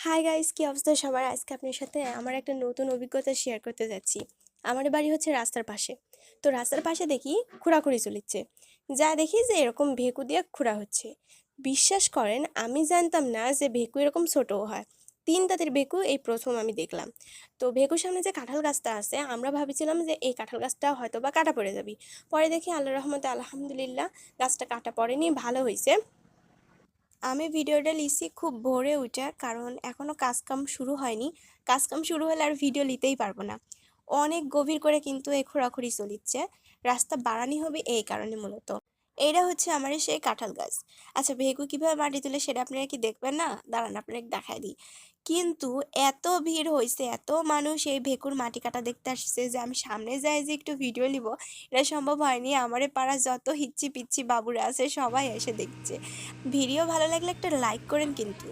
Hi guys, কি অবস্থা সবার? আজকে আপনার সাথে আমার একটা নতুন অভিজ্ঞতা শেয়ার করতে যাচ্ছি। আমার বাড়ি হচ্ছে রাস্তার পাশে। তো রাস্তার পাশে দেখি খোঁড়াখুড়ি চলিচ্ছে। যা দেখি যে এরকম ভেকু দিয়ে খোঁড়া হচ্ছে। বিশ্বাস করেন, আমি জানতাম না যে ভেকু এরকম ছোটও হয়। ৩ দাঁতের ভেকু এই প্রথম আমি দেখলাম। তো ভেকুর সামনে যে কাঁঠাল গাছটা আছে, আমরা ভাবছিলাম যে এই কাঁঠাল গাছটা হয়তো বা কাটা পড়ে যাবে। পরে দেখি আল্লাহর রহমতে আলহামদুলিল্লাহ গাছটা কাটা পড়েনি, ভালো হয়েছে। আমি ভিডিওটা লিখছি খুব ভোরে উঠে, কারণ এখনও কাজকাম শুরু হয়নি। কাজকাম শুরু হলে আর ভিডিও নিতেই পারবো না। অনেক গভীর করে কিন্তু এই খোঁড়াখুড়ি চলিচ্ছে। রাস্তা বাড়ানি হবে এই কারণে মূলত। এইটা হচ্ছে আমার সেই কাঁঠাল গাছ। আচ্ছা, ভেকু কিভাবে মাটি তুলে সেটা আপনারা কি দেখবেন না? দাঁড়ান, আপনাকে দেখাই দিই। কিন্তু এত ভিড় হয়েছে, এত মানুষ এই ভেকুর মাটি কাটা দেখতে আসছে যে আমি সামনে যাই যে একটু ভিডিও নিব, এটা সম্ভব হয়নি। আমারে পাড়ার যত হিচ্ছি পিচ্ছি বাবুরা আছে সবাই এসে দেখছে। ভিডিও ভালো লাগলে একটা লাইক করেন কিন্তু।